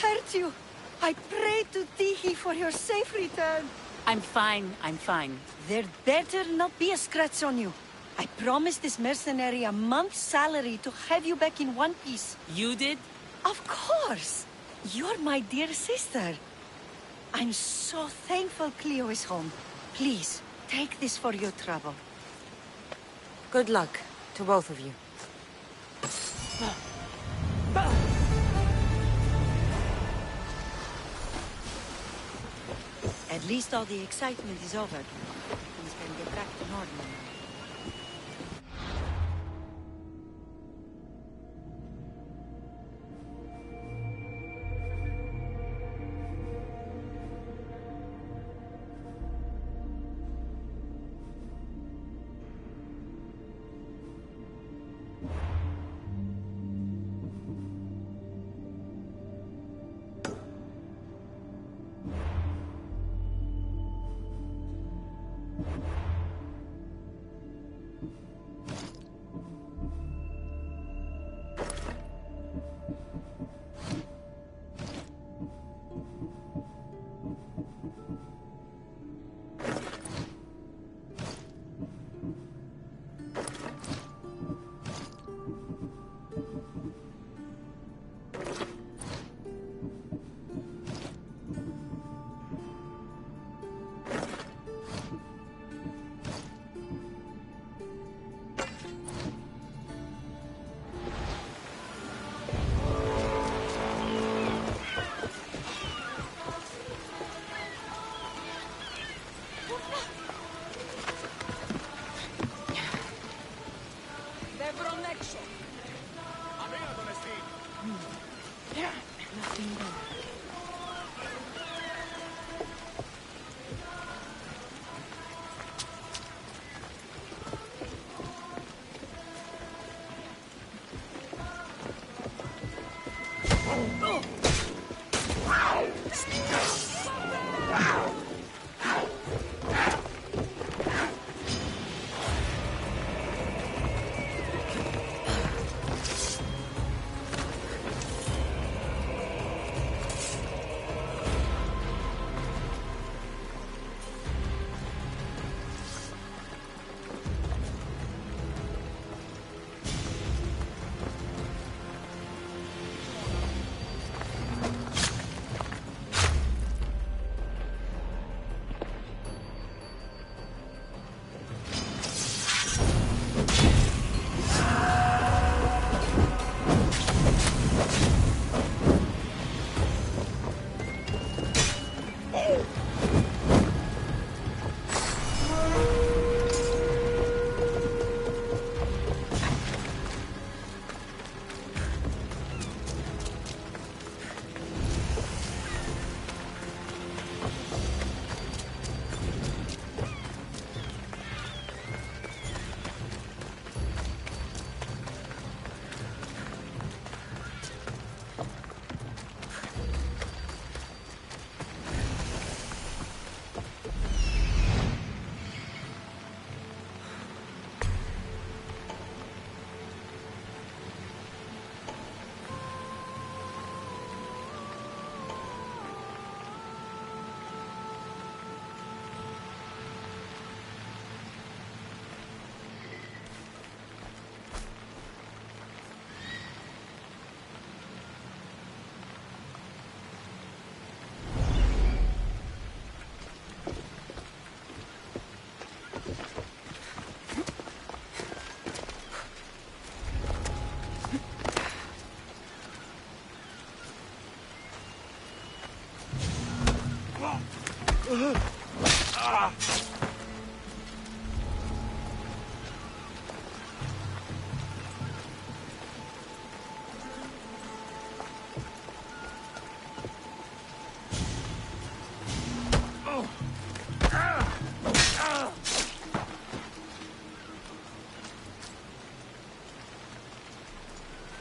hurt you. I pray to Tihi for your safe return. I'm fine, I'm fine. There better not be a scratch on you. I promised this mercenary a month's salary to have you back in one piece. You did? Of course! You're my dear sister. I'm so thankful Cleo is home. Please, take this for your trouble. Good luck to both of you. At least all the excitement is over. Things can get back to normal now.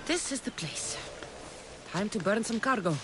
This is the place. Time to burn some cargo.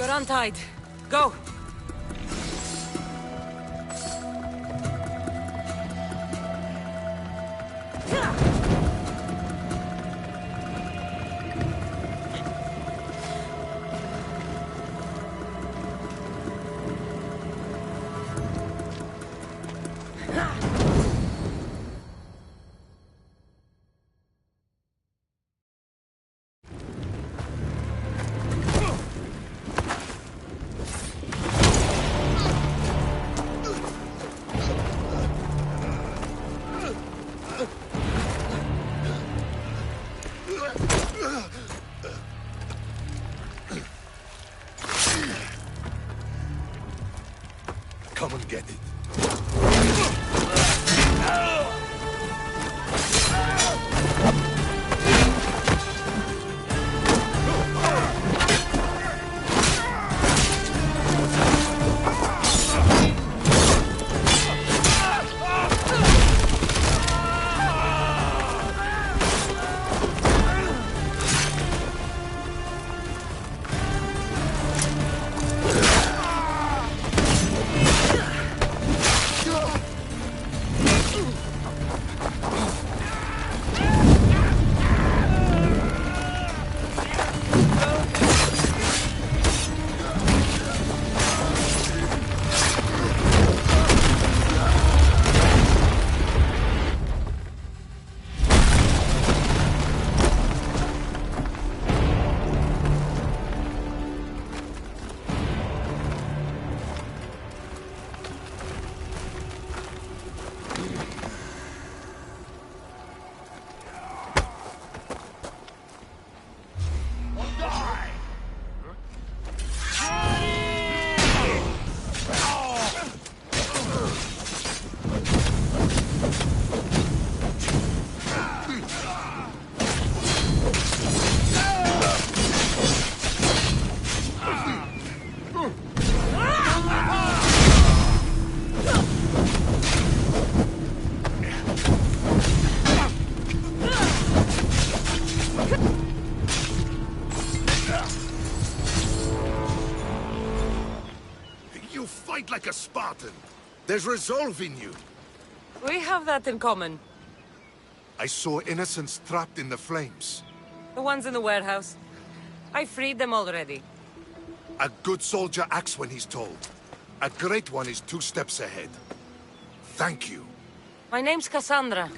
You're untied. Go! Come and get it. You fight like a Spartan. There's resolve in you. We have that in common. I saw innocents trapped in the flames. The ones in the warehouse. I freed them already. A good soldier acts when he's told. A great one is 2 steps ahead. Thank you. My name's Cassandra.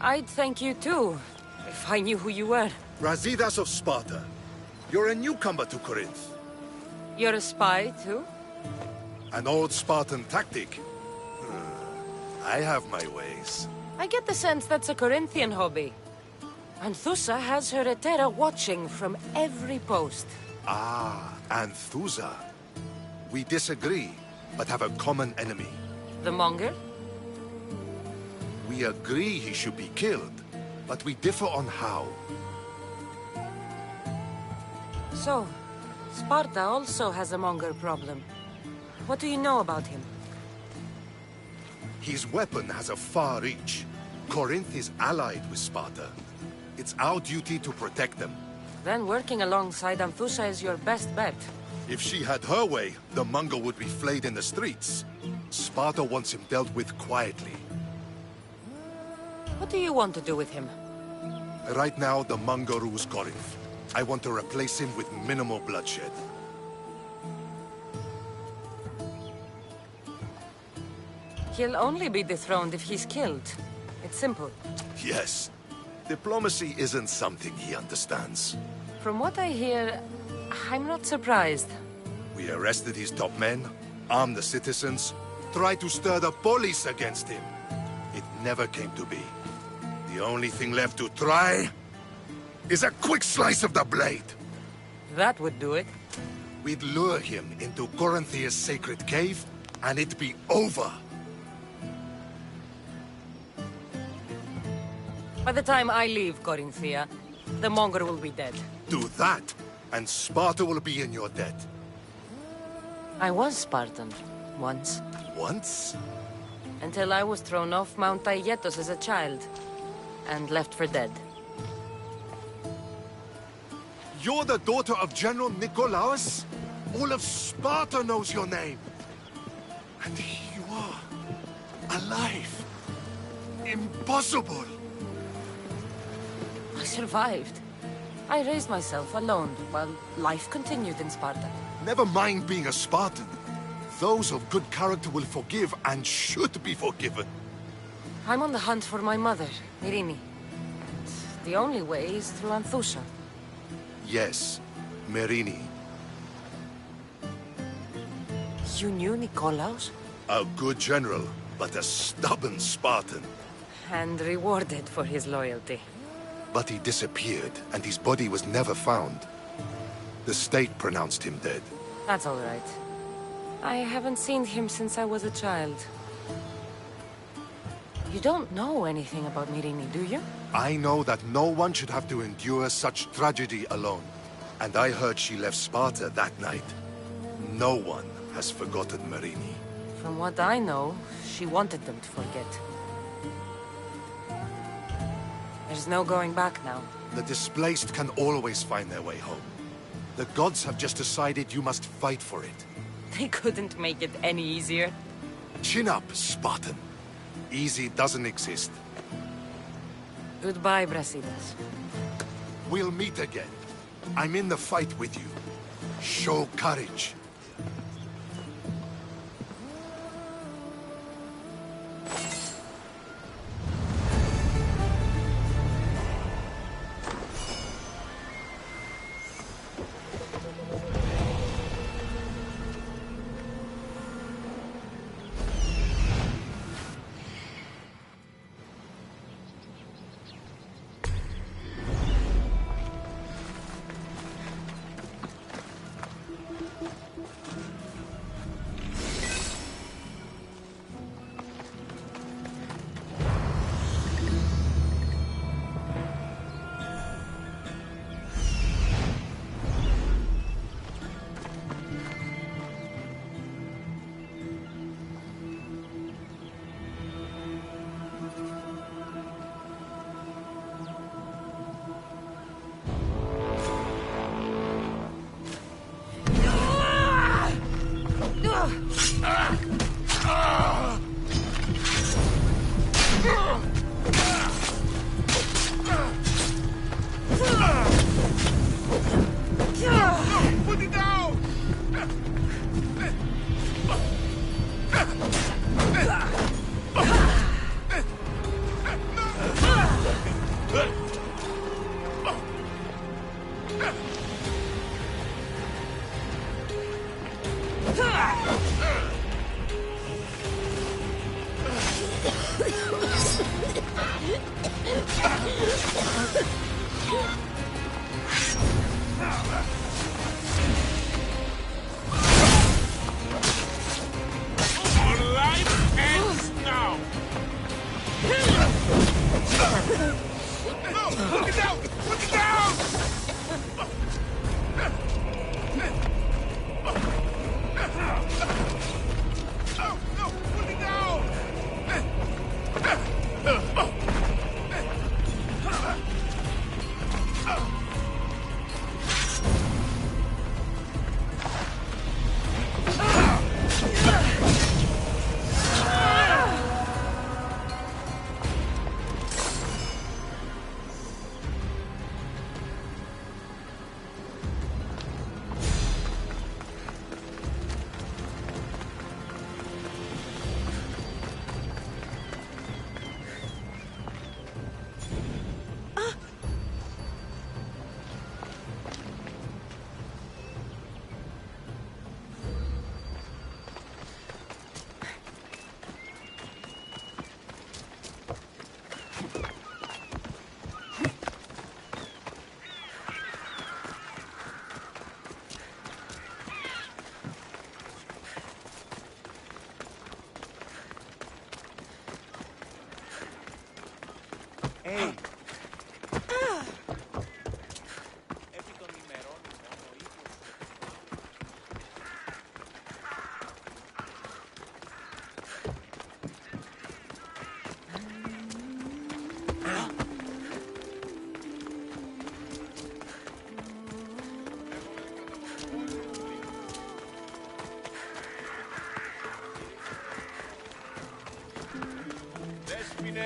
I'd thank you too, if I knew who you were. Brasidas of Sparta. You're a newcomer to Corinth. You're a spy too? An old Spartan tactic. I have my ways. I get the sense that's a Corinthian hobby. Anthusa has her Etera watching from every post. Ah, Anthusa. We disagree, but have a common enemy. The Monger? We agree he should be killed, but we differ on how. So, Sparta also has a Monger problem. What do you know about him? His weapon has a far reach. Corinth is allied with Sparta. It's our duty to protect them. Then working alongside Anthusa is your best bet. If she had her way, the Mongol would be flayed in the streets. Sparta wants him dealt with quietly. What do you want to do with him? Right now, the Mongol rules Corinth. I want to replace him with minimal bloodshed. He'll only be dethroned if he's killed. It's simple. Yes. Diplomacy isn't something he understands. From what I hear, I'm not surprised. We arrested his top men, armed the citizens, tried to stir the police against him. It never came to be. The only thing left to try is a quick slice of the blade. That would do it. We'd lure him into Corinthia's sacred cave, and it'd be over. By the time I leave Corinthia, the Monger will be dead. Do that, and Sparta will be in your debt. I was Spartan, once. Once? Until I was thrown off Mount Aietos as a child, and left for dead. You're the daughter of General Nikolaos? All of Sparta knows your name. And here you are, alive. Impossible. I survived. I raised myself alone while life continued in Sparta. Never mind being a Spartan. Those of good character will forgive and should be forgiven. I'm on the hunt for my mother, Myrrine. The only way is through Anthusha. Yes, Myrrine. You knew Nikolaos? A good general, but a stubborn Spartan. And rewarded for his loyalty. But he disappeared, and his body was never found. The state pronounced him dead. That's all right. I haven't seen him since I was a child. You don't know anything about Myrrine, do you? I know that no one should have to endure such tragedy alone. And I heard she left Sparta that night. No one has forgotten Myrrine. From what I know, she wanted them to forget. There's no going back now. The displaced can always find their way home. The gods have just decided you must fight for it. They couldn't make it any easier. Chin up, Spartan. Easy doesn't exist. Goodbye, Brasidas. We'll meet again. I'm in the fight with you. Show courage.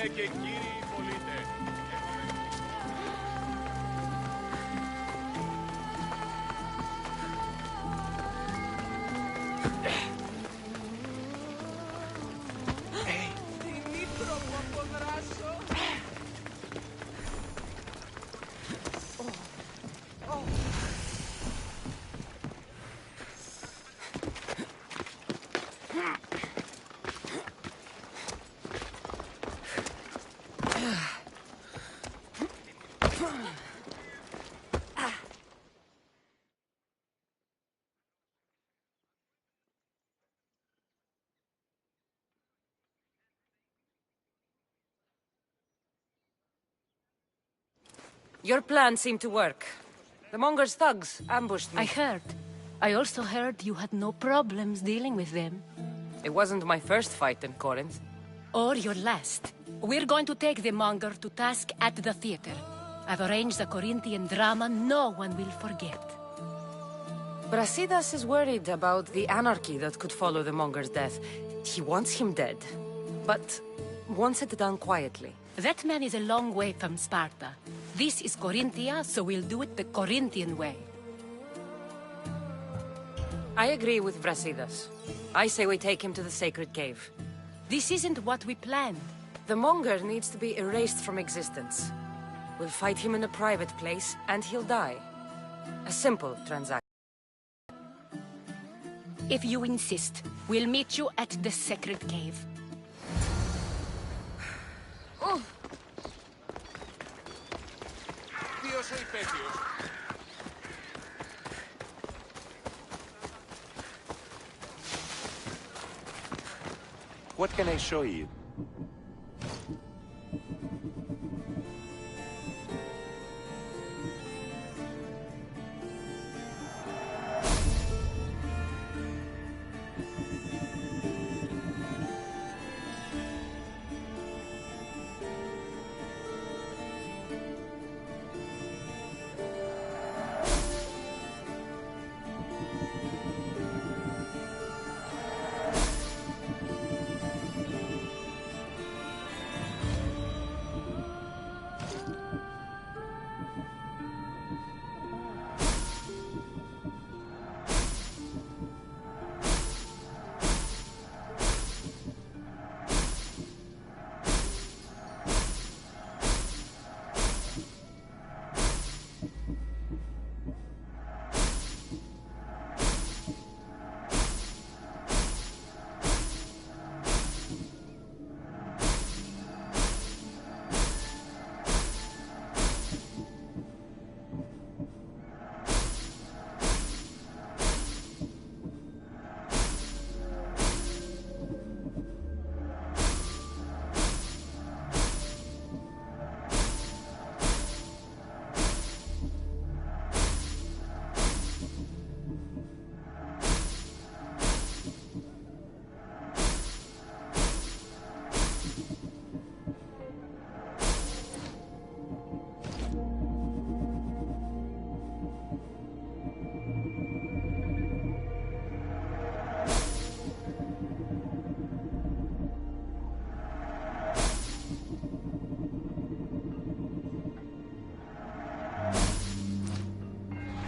και κύριοι πολίτες. Your plan seemed to work. The Monger's thugs ambushed me. I heard. I also heard you had no problems dealing with them. It wasn't my first fight in Corinth. Or your last. We're going to take the Monger to task at the theater. I've arranged a Corinthian drama no one will forget. Brasidas is worried about the anarchy that could follow the Monger's death. He wants him dead, but wants it done quietly. That man is a long way from Sparta. This is Corinthia, so we'll do it the Corinthian way. I agree with Brasidas. I say we take him to the sacred cave. This isn't what we planned. The Monger needs to be erased from existence. We'll fight him in a private place, and he'll die. A simple transaction. If you insist, we'll meet you at the sacred cave. Ποιος ο υπέτειος? What can I show you?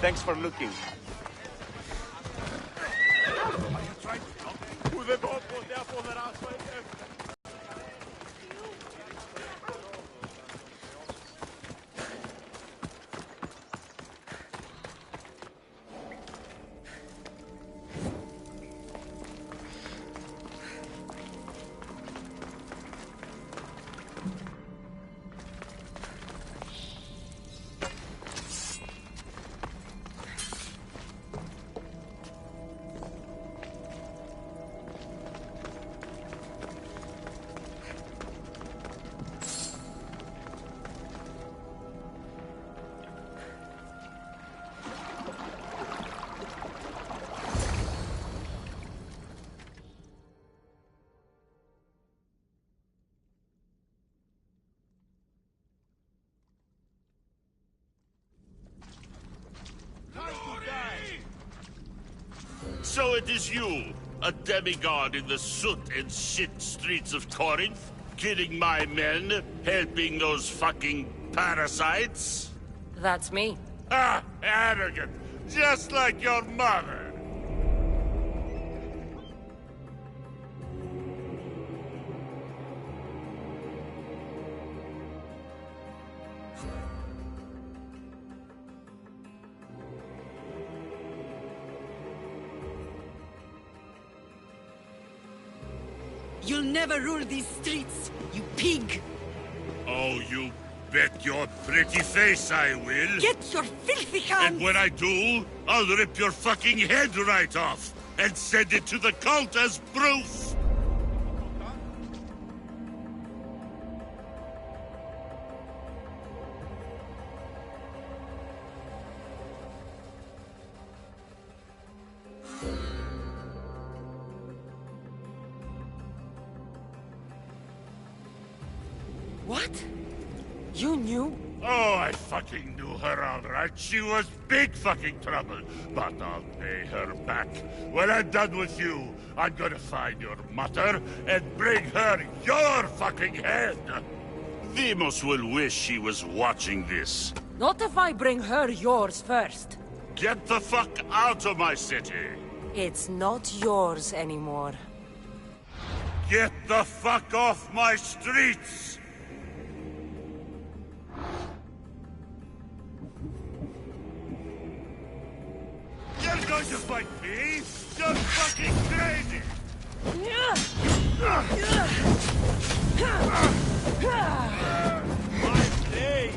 Thanks for looking. So it is you, a demigod in the soot and shit streets of Corinth? killing my men, helping those fucking parasites? That's me. Ah, arrogant, just like your mother. You'll never rule these streets, you pig! Oh, you bet your pretty face I will. Get your filthy hands! And when I do, I'll rip your fucking head right off and send it to the cult as proof. What? You knew? Oh, I fucking knew her all right. She was big fucking trouble. But I'll pay her back. When I'm done with you, I'm gonna find your mother and bring her your fucking head. Demos will wish she was watching this. Not if I bring her yours first. Get the fuck out of my city. It's not yours anymore. Get the fuck off my streets. You're going to fight me? You're fucking crazy! My day!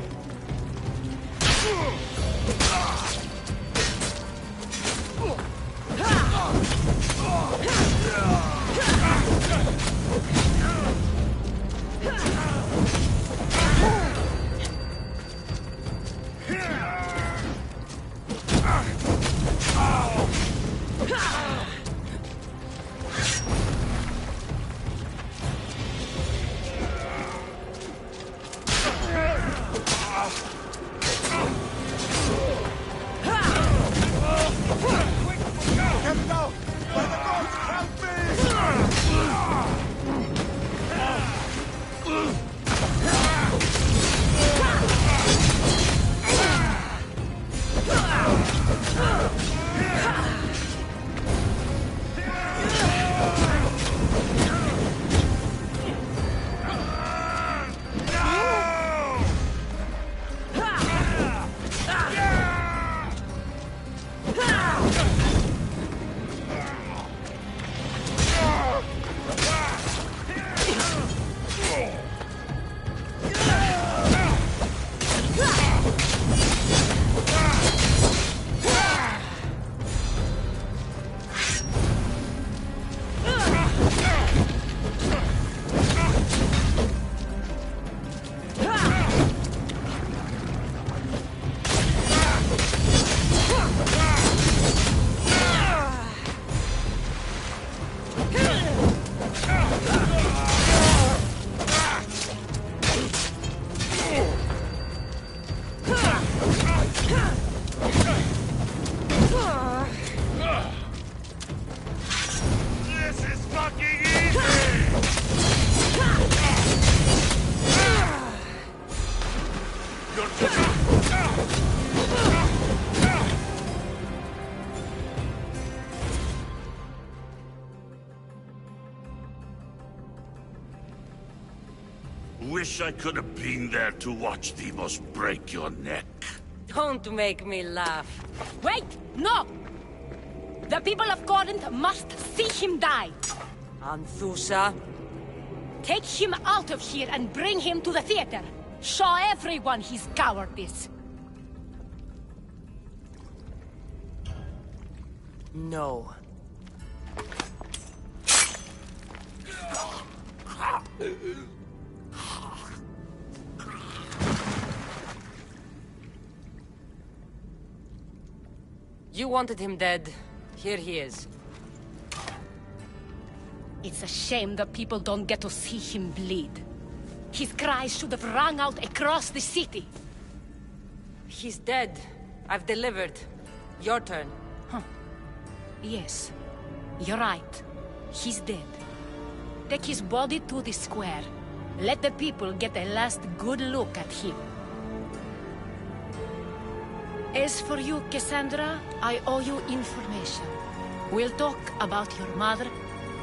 Wish I could have been there to watch Demos break your neck. Don't make me laugh. Wait! No! The people of Corinth must see him die. Anthusa? Take him out of here and bring him to the theater. Show everyone his cowardice. No. You wanted him dead. Here he is. It's a shame the people don't get to see him bleed. His cries should have rung out across the city. He's dead. I've delivered. Your turn. Yes, you're right. He's dead. Take his body to the square. Let the people get a last good look at him. As for you, Cassandra, I owe you information. We'll talk about your mother,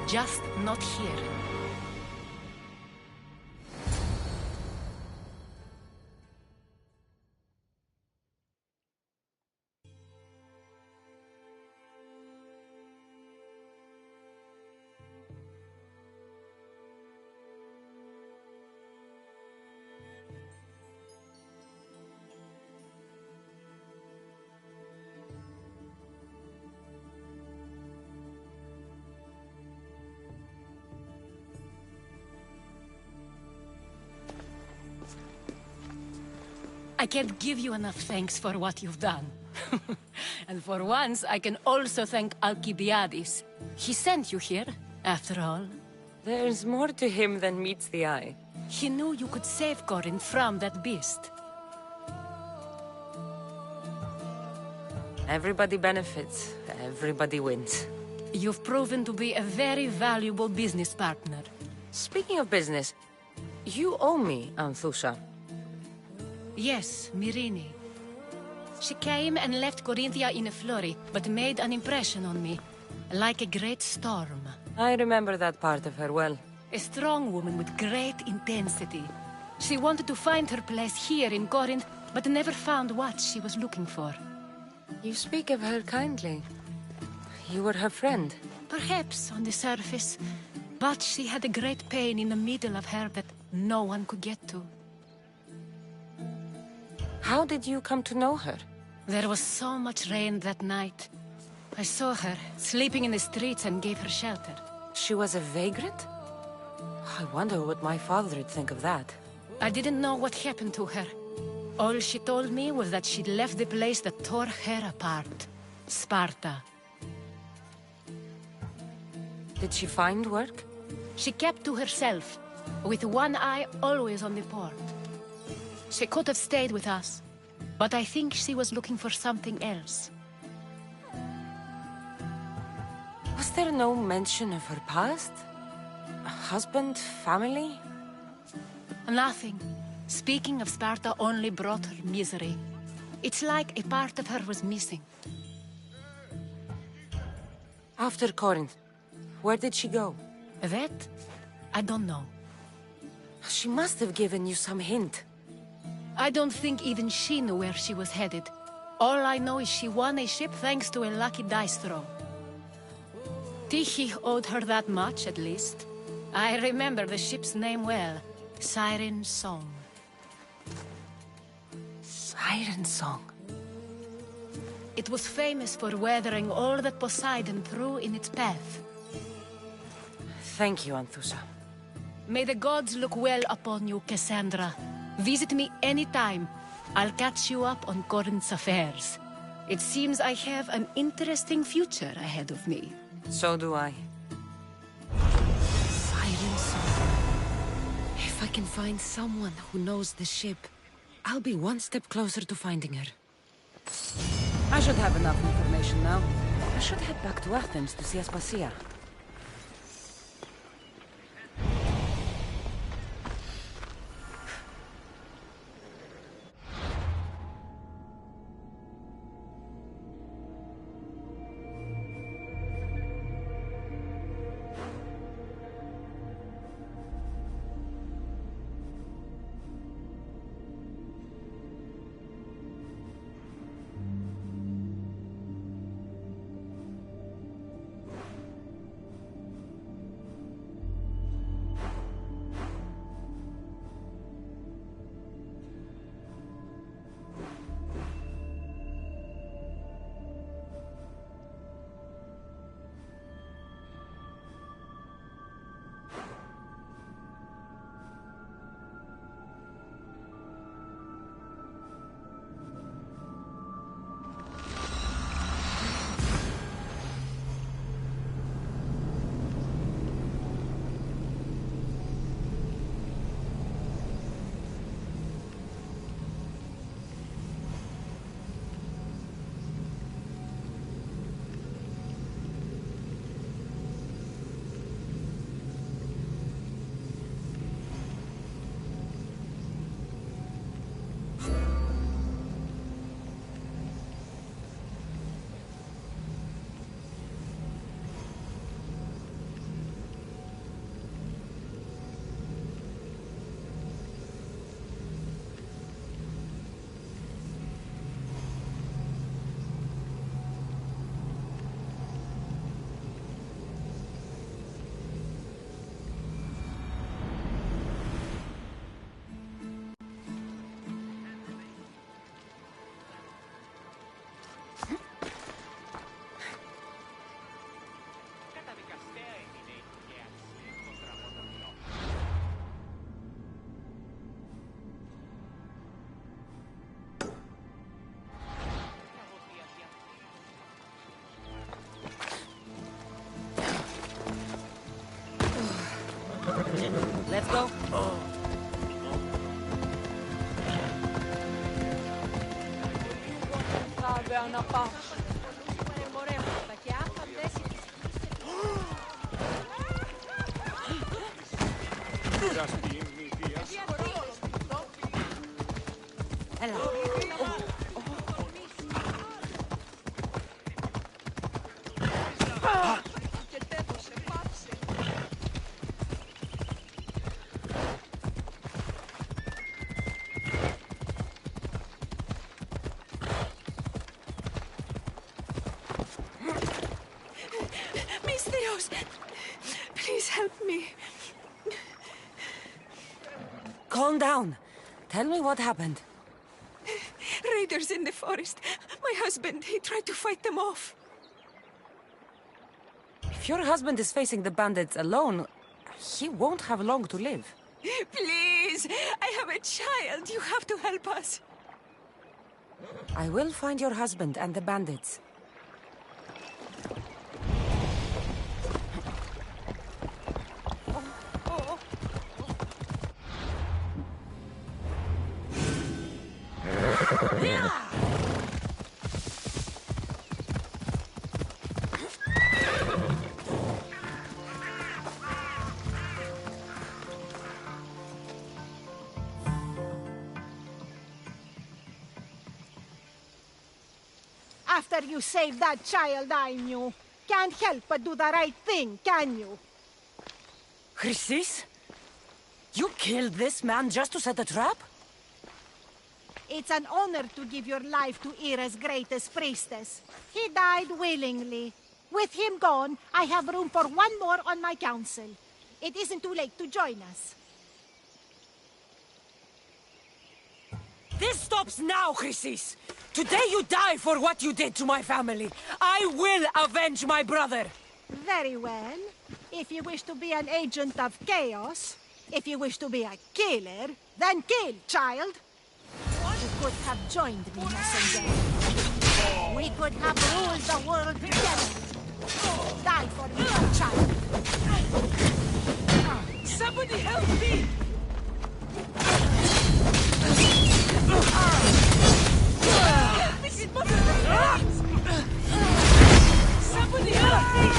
just not here. I can't give you enough thanks for what you've done. And for once, I can also thank Alcibiades. He sent you here, after all. There's more to him than meets the eye. He knew you could save Corinth from that beast. Everybody benefits, everybody wins. You've proven to be a very valuable business partner. Speaking of business, you owe me, Anthusha. Yes, Myrine. She came and left Corinthia in a flurry, but made an impression on me, like a great storm. I remember that part of her well. A strong woman with great intensity. She wanted to find her place here in Corinth, but never found what she was looking for. You speak of her kindly. You were her friend. Perhaps on the surface, but she had a great pain in the middle of her that no one could get to. How did you come to know her? There was so much rain that night. I saw her, sleeping in the streets, and gave her shelter. She was a vagrant? I wonder what my father would think of that. I didn't know what happened to her. All she told me was that she'd left the place that tore her apart. Sparta. Did she find work? She kept to herself, with one eye always on the port. She could have stayed with us, but I think she was looking for something else. Was there no mention of her past? A husband, family? Nothing. Speaking of Sparta only brought her misery. It's like a part of her was missing. After Corinth, where did she go? That? I don't know. She must have given you some hint. I don't think even she knew where she was headed. All I know is she won a ship thanks to a lucky dice throw. Tyche owed her that much, at least. I remember the ship's name well. Siren Song. Siren Song. It was famous for weathering all that Poseidon threw in its path. Thank you, Anthusha. May the gods look well upon you, Cassandra. Visit me anytime. I'll catch you up on Corinth's affairs. It seems I have an interesting future ahead of me. So do I. Siren Song. If I can find someone who knows the ship, I'll be one step closer to finding her. I should have enough information now. I should head back to Athens to see Aspasia. Please help me. Calm down. Tell me what happened. Raiders in the forest. My husband, he tried to fight them off. If your husband is facing the bandits alone, he won't have long to live. Please, I have a child. You have to help us. I will find your husband and the bandits. After you saved that child I knew, can't help but do the right thing, can you? Chrysis? You killed this man just to set a trap? It's an honor to give your life to Ira's greatest priestess. He died willingly. With him gone, I have room for one more on my council. It isn't too late to join us. This stops now, Chrysis! Today you die for what you did to my family. I will avenge my brother! Very well. If you wish to be an agent of chaos, if you wish to be a killer, then kill, child! You could have joined me, messenger. We could have ruled the world together. Die for me, child. Somebody help me! Somebody help me!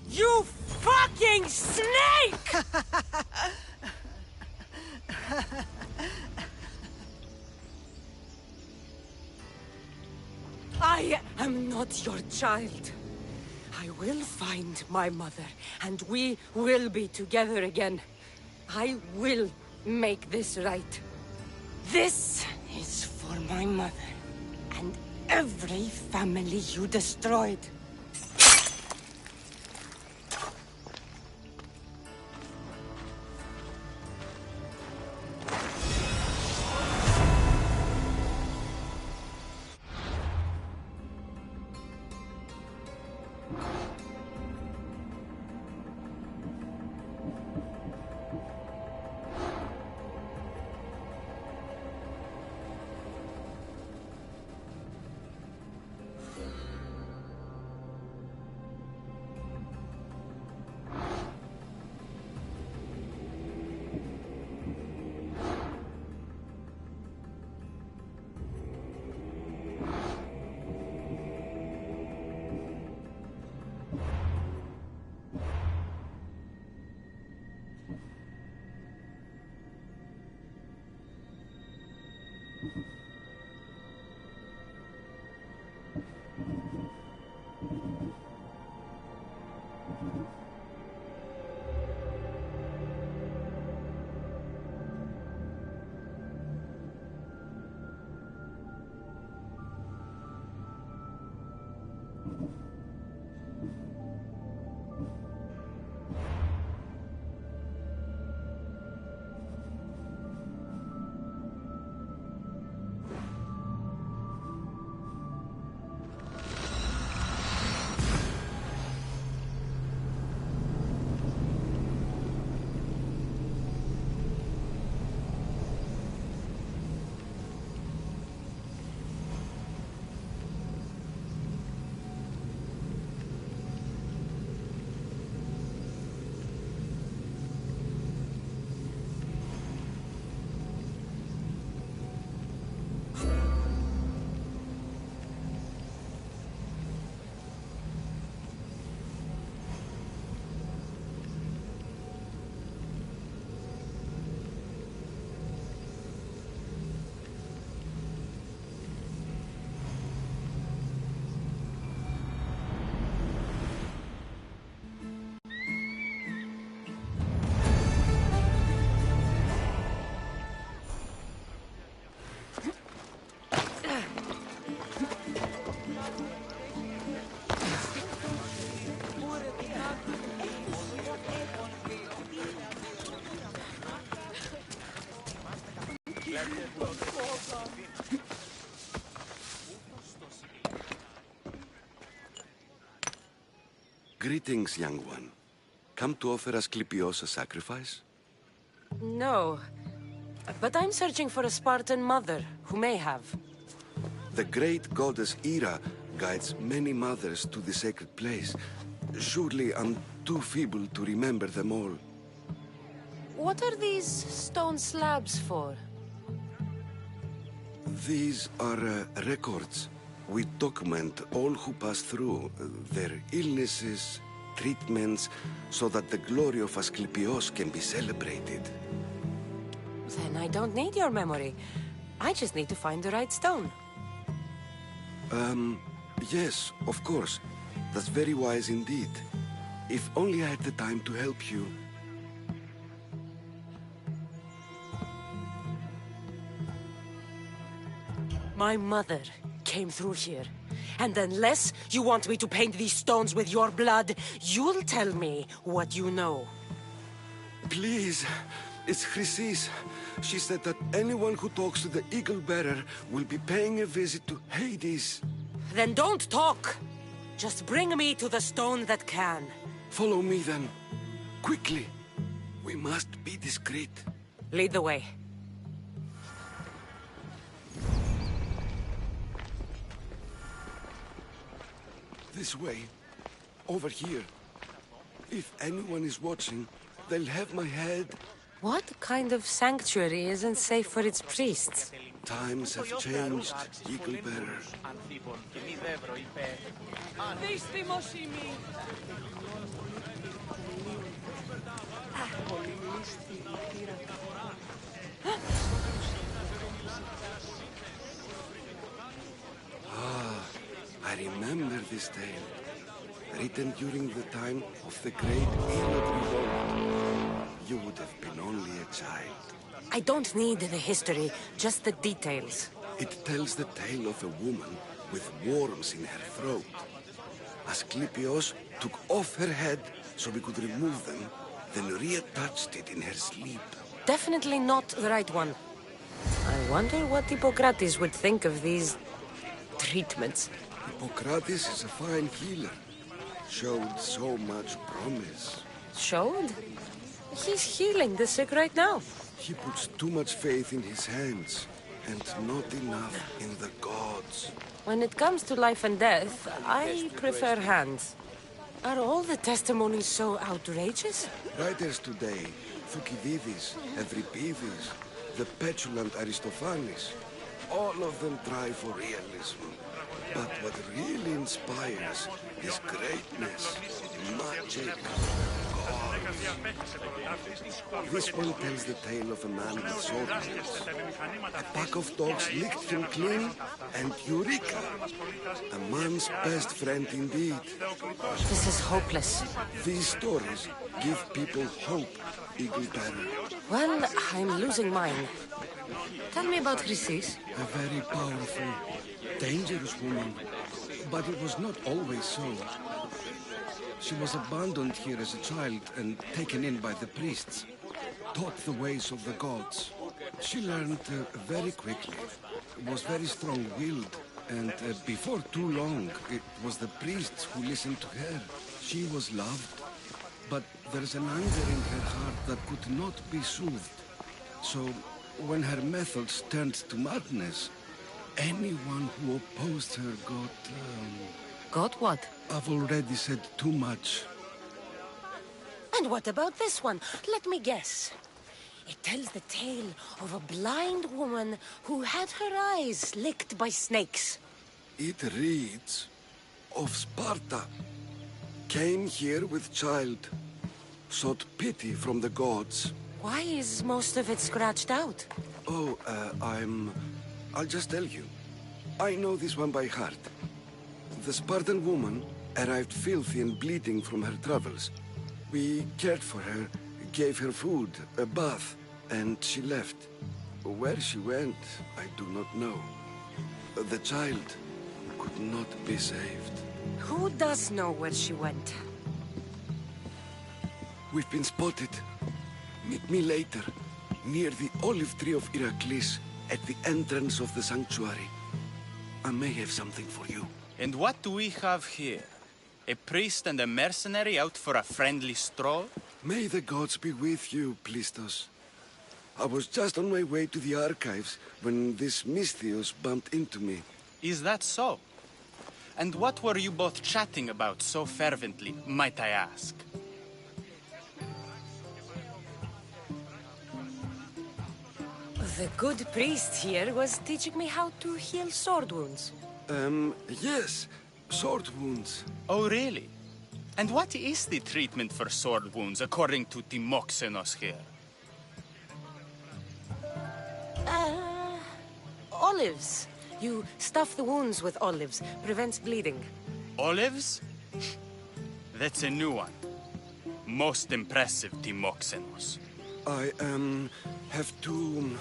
You fucking snake! I am not your child. I will find my mother, and we will be together again. I will make this right. This is for my mother, and every family you destroyed. Greetings, young one. Come to offer Asclepios a sacrifice? No. But I'm searching for a Spartan mother who may have. The great goddess Hera guides many mothers to the sacred place. Surely I'm too feeble to remember them all. What are these stone slabs for? These are records. We document all who pass through, their illnesses, treatments, so that the glory of Asclepios can be celebrated. Then I don't need your memory. I just need to find the right stone. Yes, of course. That's very wise indeed. If only I had the time to help you. My mother came through here. And unless you want me to paint these stones with your blood, you'll tell me what you know. Please, it's Chrysis. She said that anyone who talks to the Eagle Bearer will be paying a visit to Hades. Then don't talk! Just bring me to the stone that can. Follow me then. Quickly. We must be discreet. Lead the way. This way. Over here. If anyone is watching, they'll have my head. What kind of sanctuary isn't safe for its priests? Times have changed, Eagle Bearer. I remember this tale. Written during the time of the great Aelod Revolt. You would have been only a child. I don't need the history, just the details. It tells the tale of a woman with worms in her throat. Asclepios took off her head so we could remove them, then reattached it in her sleep. Definitely not the right one. I wonder what Hippocrates would think of these treatments. Hippocrates is a fine healer. Showed so much promise. Showed? He's healing the sick right now. He puts too much faith in his hands, and not enough in the gods. When it comes to life and death, I prefer hands. Are all the testimonies so outrageous? Writers today, Thucydides, Euripides, the petulant Aristophanes, all of them try for realism. But what really inspires is greatness, magic, gods. This one tells the tale of a man with sword nails. A pack of dogs licked him clean, and Eureka! A man's best friend indeed. This is hopeless. These stories give people hope, Eagle Bearer. Well, I'm losing mine. Tell me about Chrysis. A very powerful, dangerous woman. But it was not always so. She was abandoned here as a child and taken in by the priests. Taught the ways of the gods. She learned very quickly. Was very strong-willed. And before too long, it was the priests who listened to her. She was loved. But there's an anger in her heart that could not be soothed. So, when her methods turned to madness, anyone who opposed her got... Got what? I've already said too much. And what about this one? Let me guess. It tells the tale of a blind woman who had her eyes licked by snakes. It reads of Sparta. Came here with child. Sought pity from the gods. Why is most of it scratched out? Oh, I'll just tell you. I know this one by heart. The Spartan woman arrived filthy and bleeding from her travels. We cared for her, gave her food, a bath, and she left. Where she went, I do not know. The child could not be saved. Who does know where she went? We've been spotted. Meet me later, near the olive tree of Heracles, at the entrance of the sanctuary. I may have something for you. And what do we have here? A priest and a mercenary out for a friendly stroll? May the gods be with you, Plistos. I was just on my way to the archives when this Misthios bumped into me. Is that so? And what were you both chatting about so fervently, might I ask? The good priest here was teaching me how to heal sword wounds. Yes. Sword wounds. Oh, really? And what is the treatment for sword wounds, according to Timoxenos here? Olives. You stuff the wounds with olives. Prevents bleeding. Olives? That's a new one. Most impressive, Timoxenos. I, have to...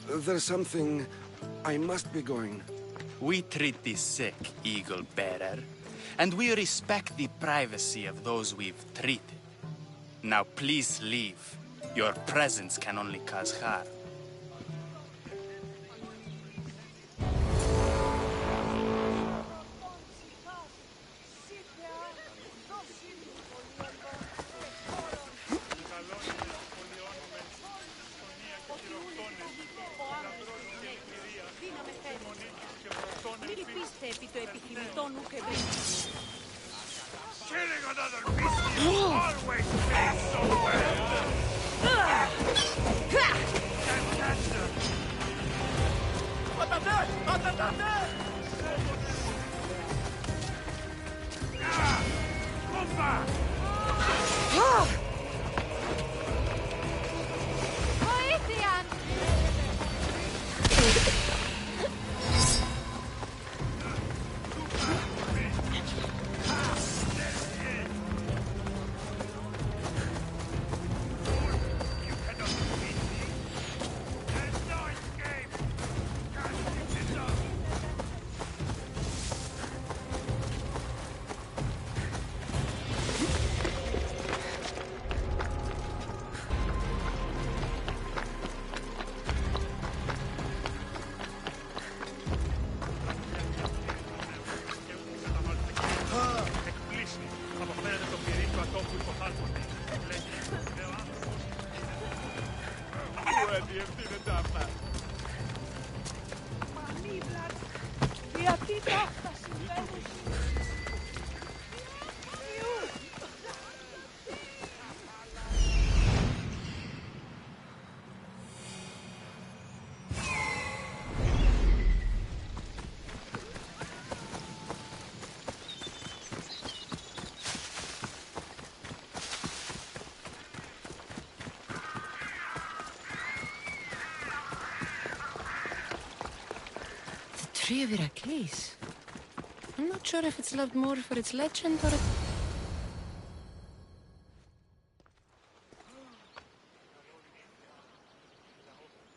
There's something... I must be going. We treat the sick, Eagle Bearer, and we respect the privacy of those we've treated. Now please leave. Your presence can only cause harm. Killing another beast always pays so well! Tree of Iraklis. I'm not sure if it's loved more for its legend or...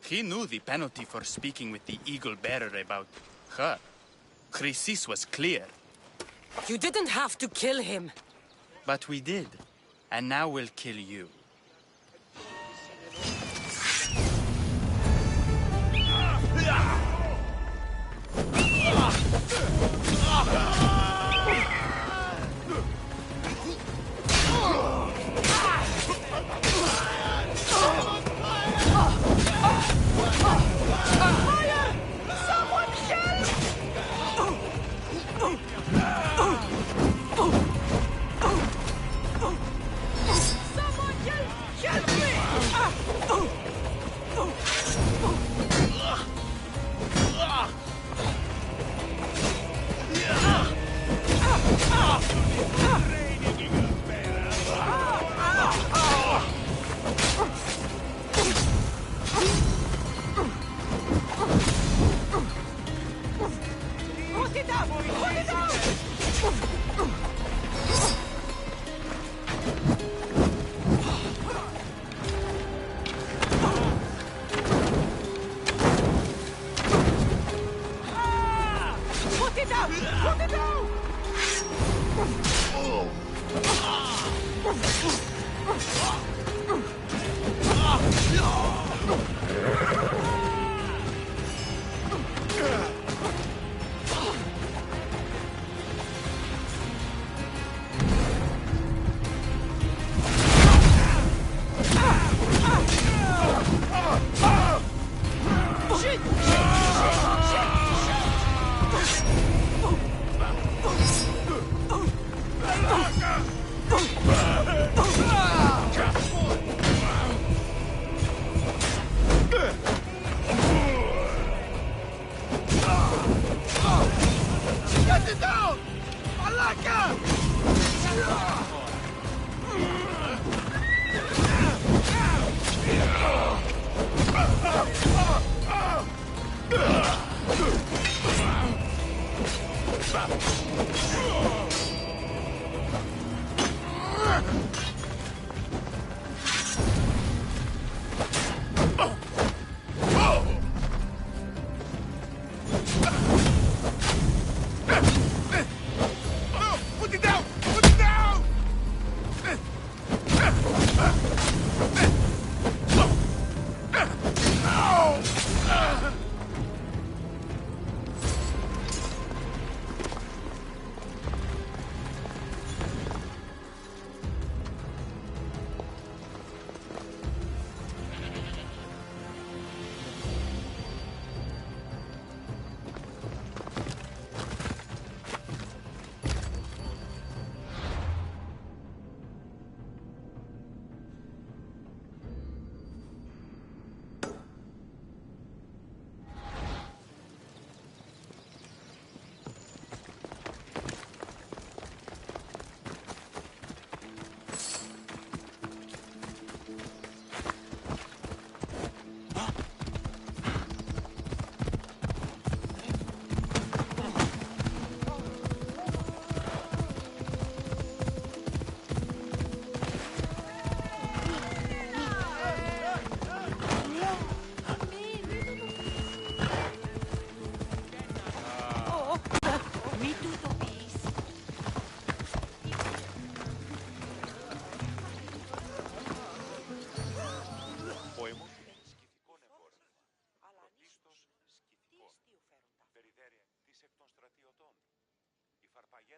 He knew the penalty for speaking with the Eagle Bearer about her. Chrysis was clear. You didn't have to kill him. But we did. And now we'll kill you.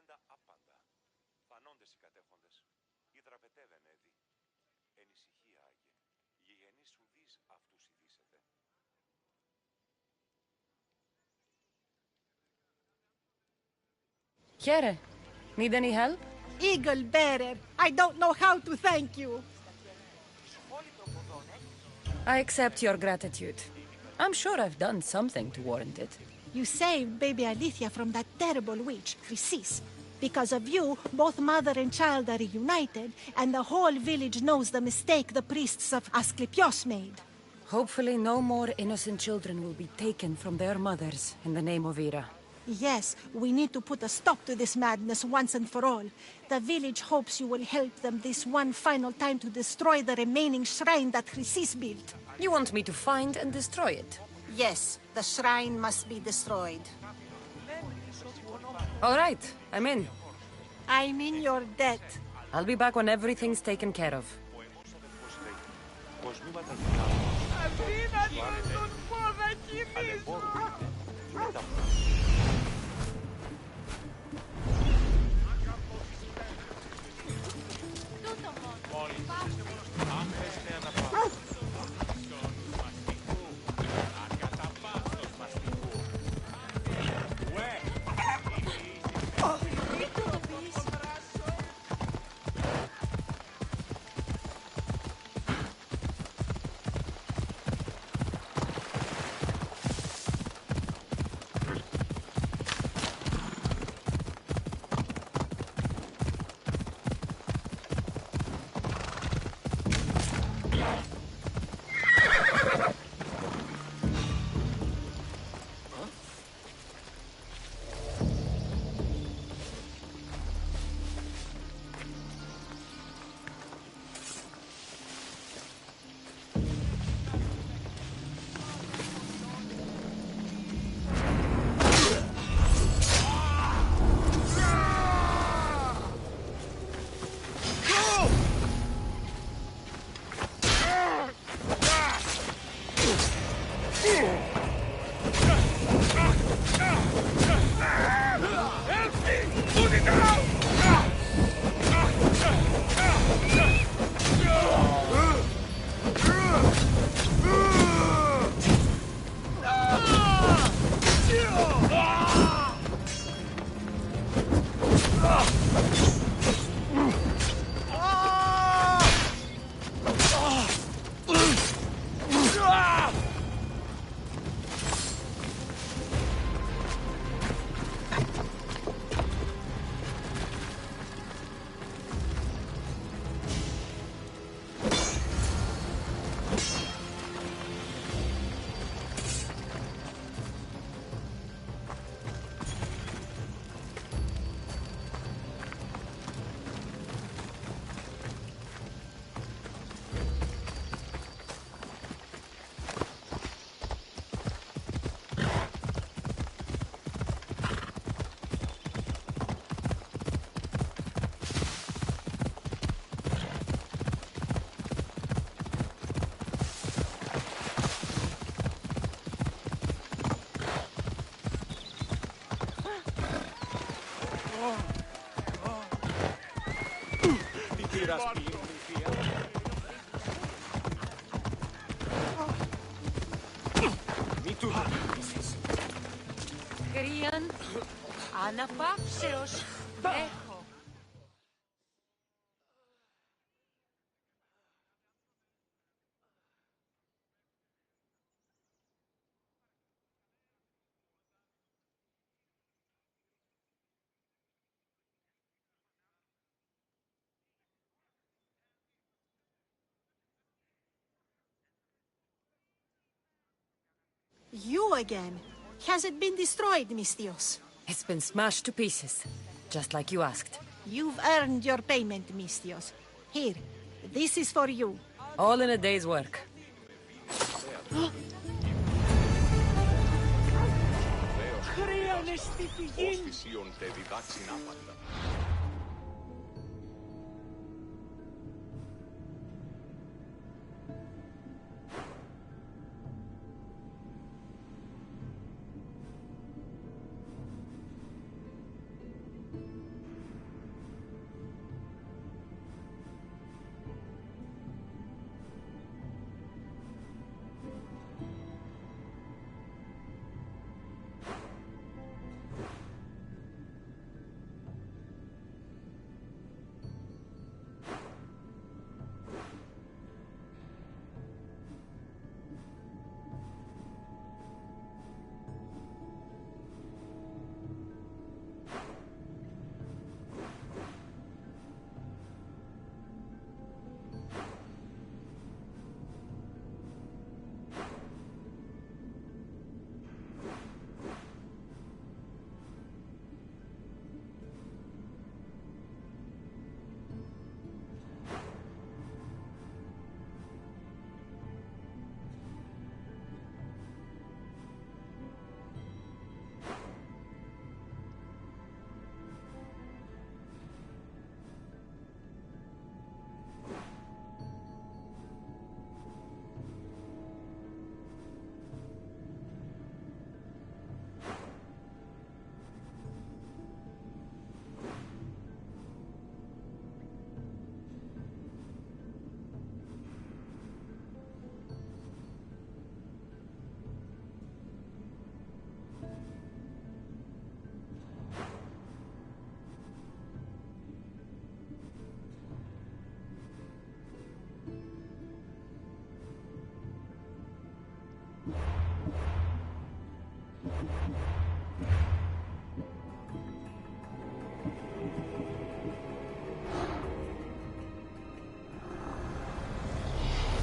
πάντα άπαντα. Φανόντες οι κατέχοντες. Οι δραπετεύεν έδι. Εν ησυχία, Άγιε. Γηγενείς ουδείς αυτούς ειδήσετε. Here, need any help? Eagle bearer, I don't know how to thank you. I accept your gratitude. I'm sure I've done something to warrant it. You saved baby Alethea from that terrible witch, Chrysis. Because of you, both mother and child are reunited, and the whole village knows the mistake the priests of Asclepios made. Hopefully no more innocent children will be taken from their mothers in the name of Ira. Yes, we need to put a stop to this madness once and for all. The village hopes you will help them this one final time to destroy the remaining shrine that Chrysis built. You want me to find and destroy it? Yes, the shrine must be destroyed. All right, I'm in. I'm in your debt. I'll be back when everything's taken care of. Κρύαν, αναπαύσεως, έχω. You again. Has it been destroyed, Mistios? It's been smashed to pieces, just like you asked. You've earned your payment, Mistios. Here, this is for you. All in a day's work.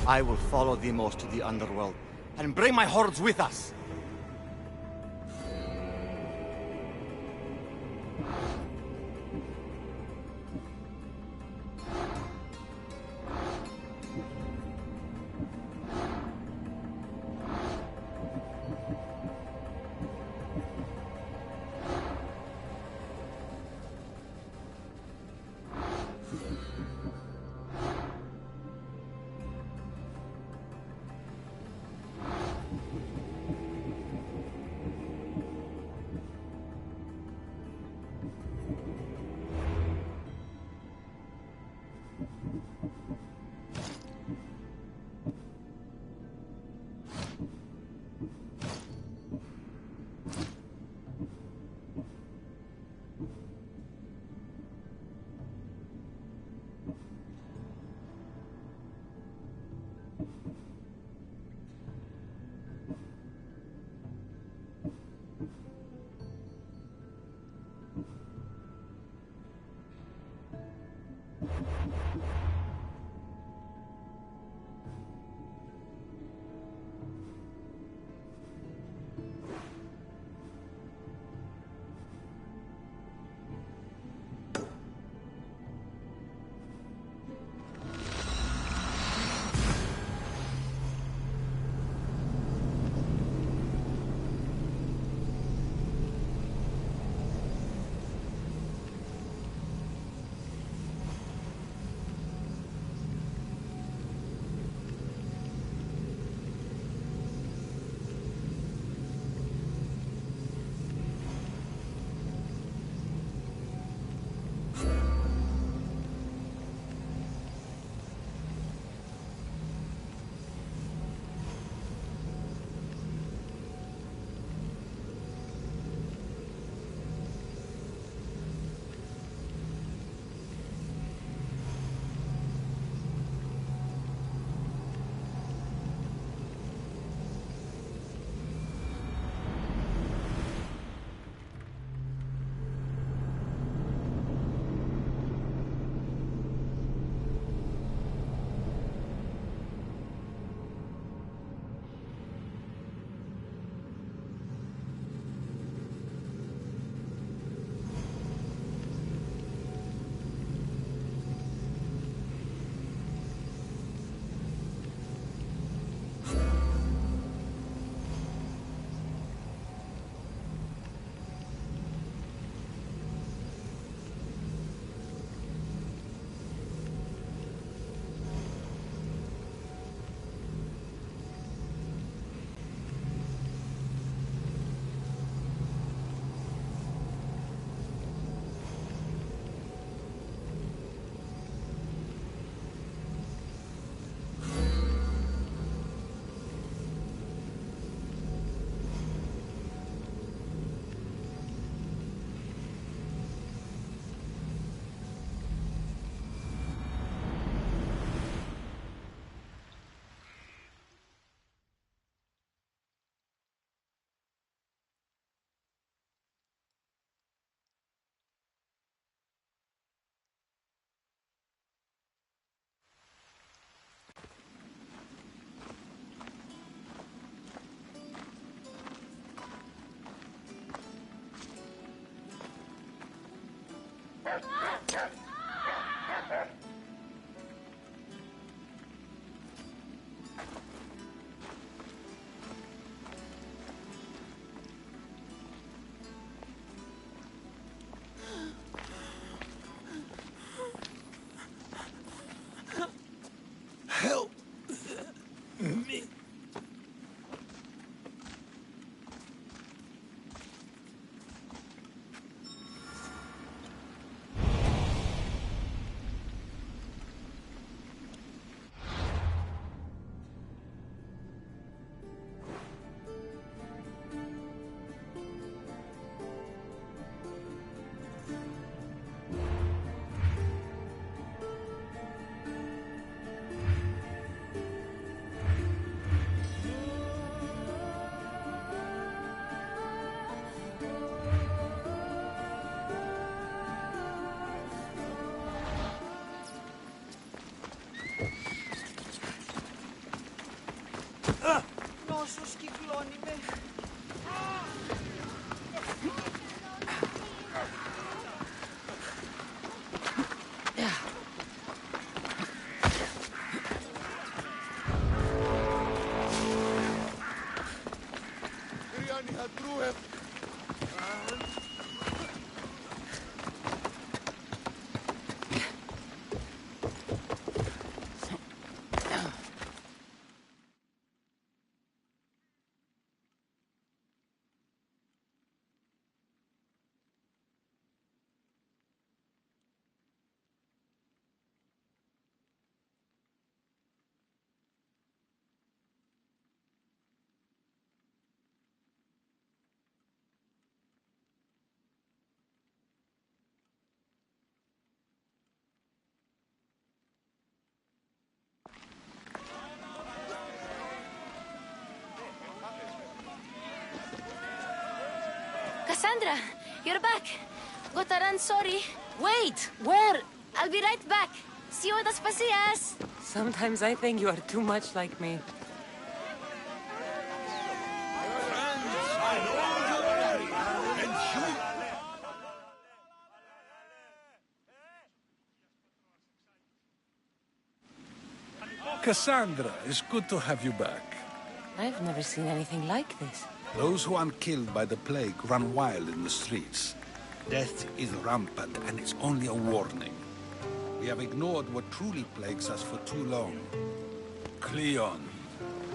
I will follow Demos to the underworld and bring my hordes with us. Help me. Νόσος κυκλώνει με. Cassandra, you're back. Gotaran, sorry. Wait, where? I'll be right back. See you at Aspasias. Sometimes I think you are too much like me. Cassandra, it's good to have you back. I've never seen anything like this. Those who aren't killed by the plague run wild in the streets. Death is rampant, and it's only a warning. We have ignored what truly plagues us for too long. Cleon.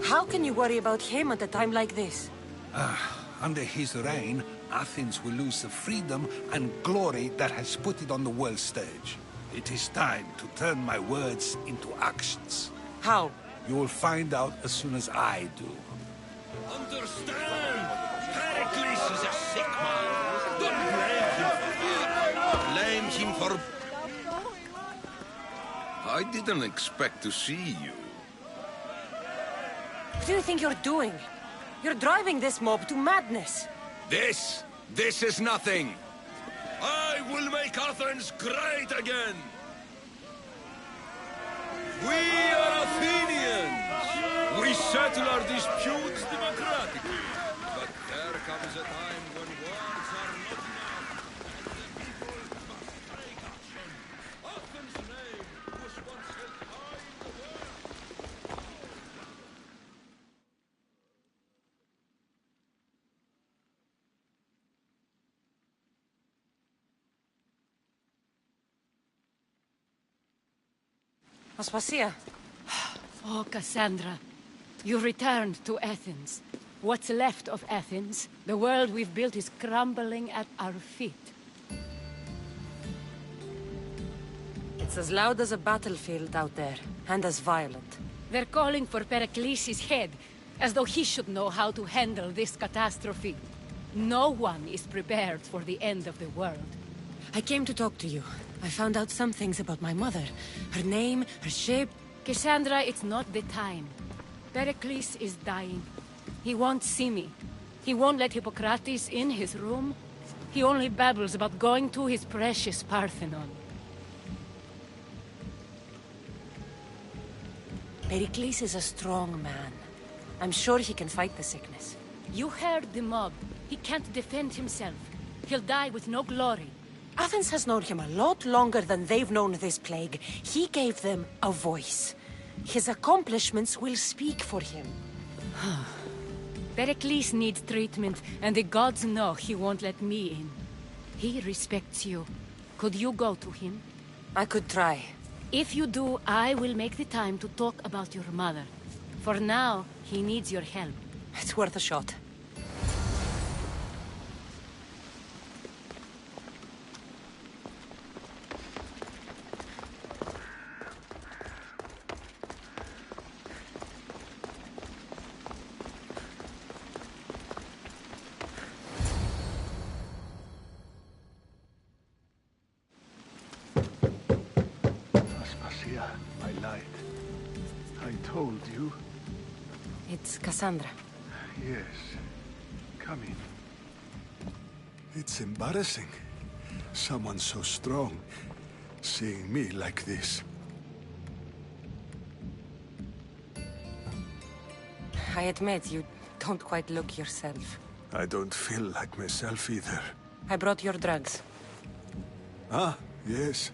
How can you worry about him at a time like this? Under his reign, Athens will lose the freedom and glory that has put it on the world stage. It is time to turn my words into actions. How? You will find out as soon as I do. Understand! Pericles is a sick man. Don't blame him for it. Blame him for... I didn't expect to see you. What do you think you're doing? You're driving this mob to madness. This is nothing. I will make Athens great again. We are Athenians. We settle our disputes democratically. But there comes a time when words are not enough. And the people must take action. Athens' name was once held high in the world. Aspasia. Oh, Cassandra. You returned to Athens. What's left of Athens, the world we've built is crumbling at our feet. It's as loud as a battlefield out there, and as violent. They're calling for Pericles' head, as though he should know how to handle this catastrophe. No one is prepared for the end of the world. I came to talk to you. I found out some things about my mother. Her name, her ship. Cassandra, it's not the time. Pericles is dying. He won't see me. He won't let Hippocrates in his room. He only babbles about going to his precious Parthenon. Pericles is a strong man. I'm sure he can fight the sickness. You heard the mob. He can't defend himself. He'll die with no glory. Athens has known him a lot longer than they've known this plague. He gave them a voice. His accomplishments will speak for him. Pericles needs treatment, and the gods know he won't let me in. He respects you. Could you go to him? I could try. If you do, I will make the time to talk about your mother. For now, he needs your help. It's worth a shot. My light. I told you. It's Cassandra. Yes. Come in. It's embarrassing. Someone so strong seeing me like this. I admit you don't quite look yourself. I don't feel like myself either. I brought your drugs. Ah, yes.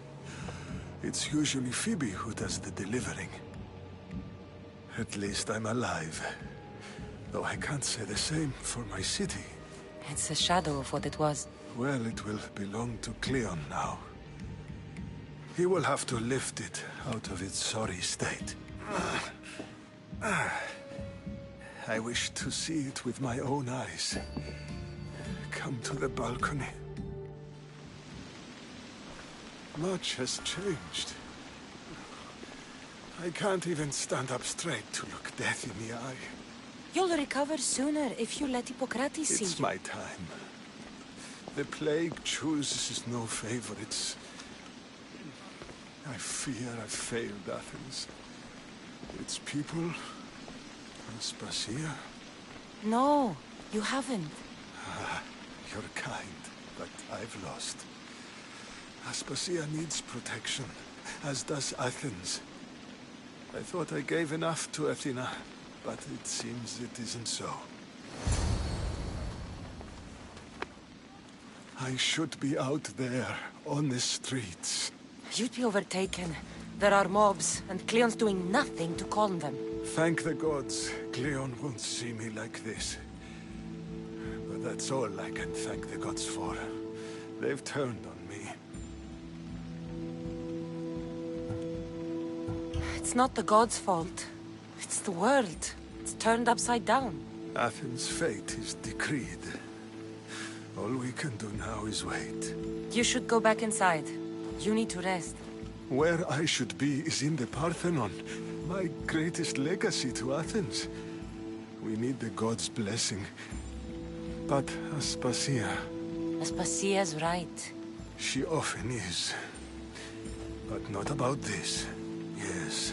It's usually Phoebe who does the delivering. At least I'm alive. Though I can't say the same for my city. It's a shadow of what it was. Well, it will belong to Cleon now. He will have to lift it out of its sorry state. I wish to see it with my own eyes. Come to the balcony. Much has changed. I can't even stand up straight to look death in the eye. You'll recover sooner if you let Hippocrates see you. It's my time. The plague chooses no favorites. I fear I've failed Athens. Its people, Aspasia. No, you haven't. You're kind, but I've lost. Aspasia needs protection, as does Athens. I thought I gave enough to Athena, but it seems it isn't so. I should be out there, on the streets. You'd be overtaken. There are mobs, and Cleon's doing nothing to calm them. Thank the gods, Cleon won't see me like this. But that's all I can thank the gods for. They've turned on me. It's not the gods' fault. It's the world. It's turned upside down. Athens' fate is decreed. All we can do now is wait. You should go back inside. You need to rest. Where I should be is in the Parthenon, my greatest legacy to Athens. We need the gods' blessing. But Aspasia... Aspasia's right. She often is. But not about this. Yes.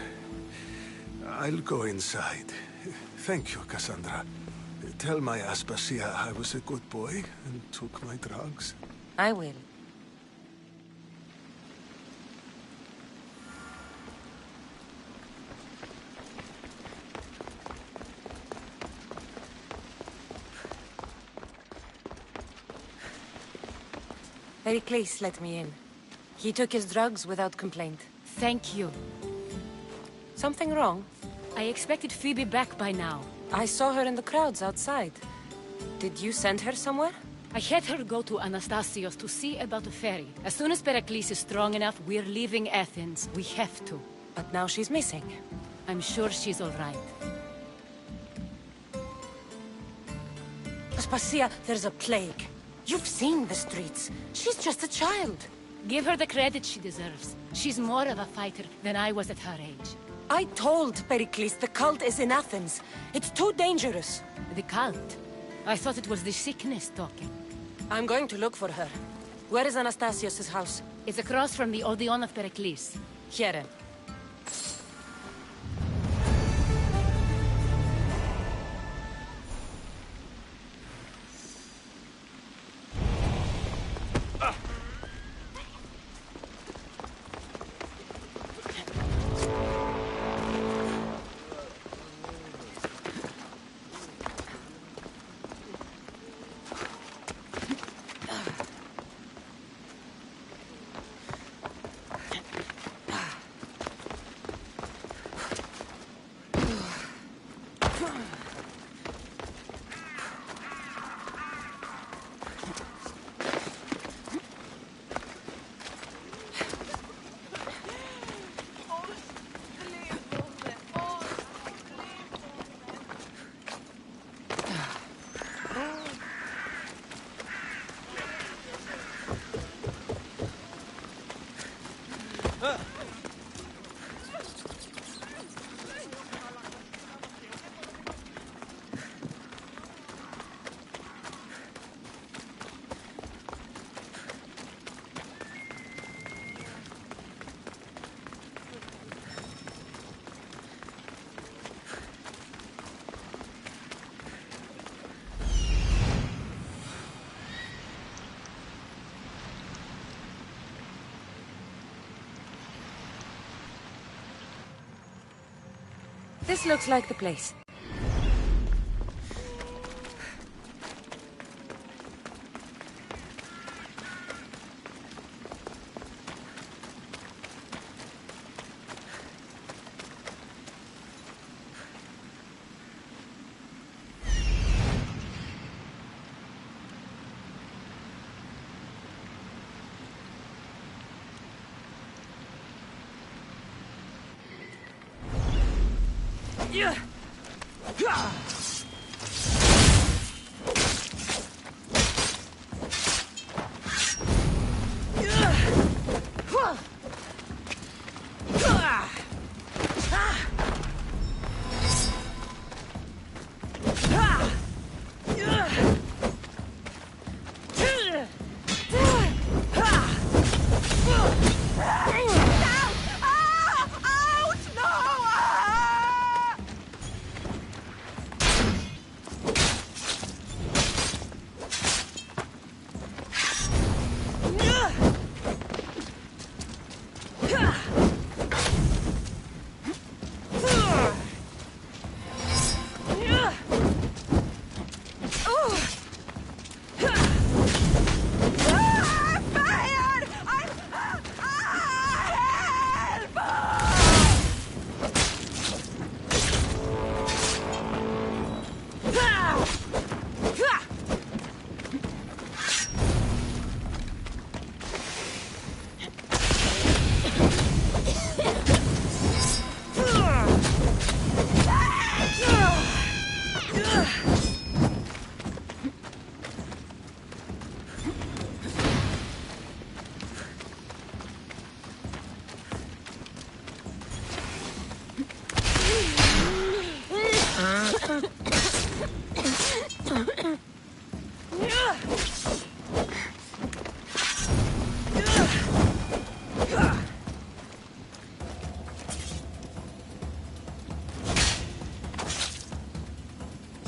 I'll go inside. Thank you, Cassandra. Tell my Aspasia I was a good boy and took my drugs. I will. Pericles let me in. He took his drugs without complaint. Thank you. Something wrong? I expected Phoebe back by now. I saw her in the crowds outside. Did you send her somewhere? I had her go to Anastasios to see about the ferry. As soon as Pericles is strong enough, we're leaving Athens. We have to. But now she's missing. I'm sure she's all right. Aspasia, there's a plague. You've seen the streets. She's just a child. Give her the credit she deserves. She's more of a fighter than I was at her age. I told Pericles the cult is in Athens. It's too dangerous. The cult? I thought it was the sickness talking. I'm going to look for her. Where is Anastasios' house? It's across from the Odeon of Pericles. Here. This looks like the place.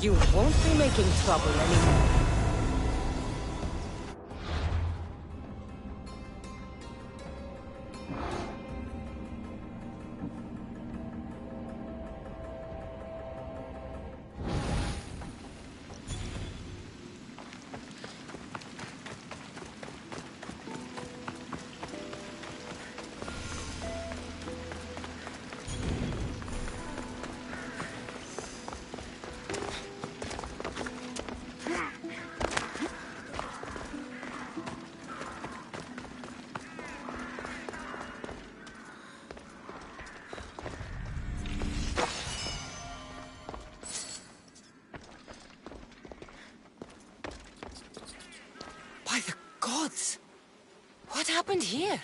You won't be making trouble anymore. By the gods! What happened here?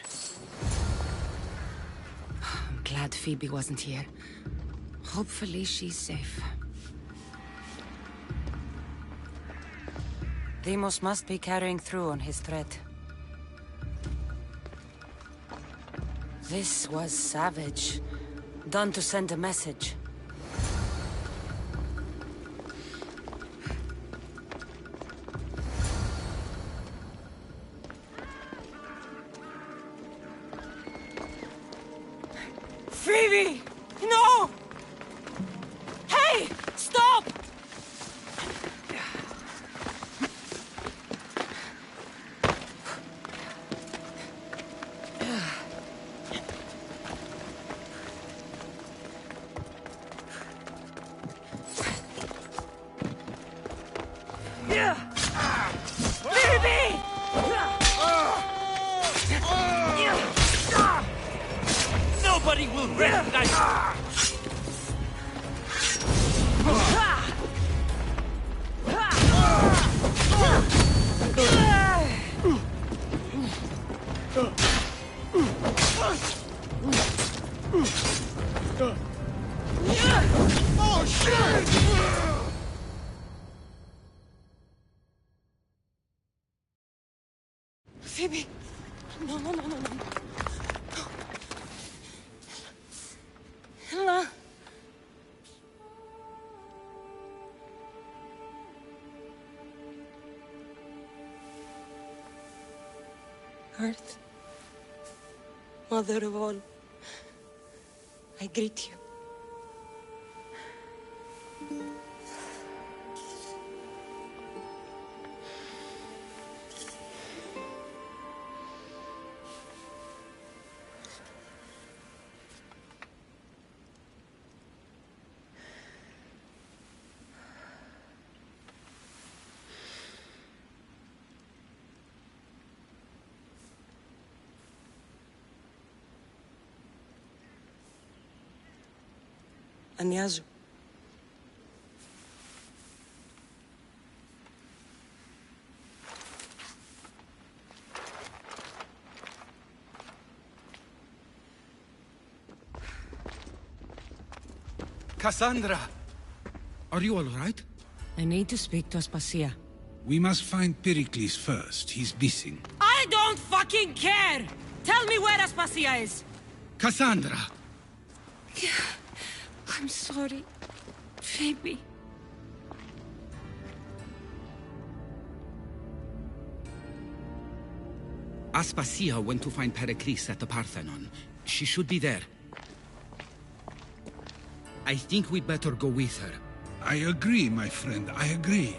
I'm glad Phoebe wasn't here. Hopefully she's safe. Deimos must be carrying through on his threat. This was savage. Done to send a message. Phoebe! No! Hey! Stop! Phoebe! Nobody will recognize you! Oh, shit! Phoebe! No, no, no, no, no. Ella. Earth, Mother of all, I greet you. Anyazu, Cassandra! Are you all right? I need to speak to Aspasia. We must find Pericles first. He's missing. I don't fucking care! Tell me where Aspasia is! Cassandra! I'm sorry, Phoebe. Aspasia went to find Pericles at the Parthenon. She should be there. I think we'd better go with her. I agree, my friend. I agree.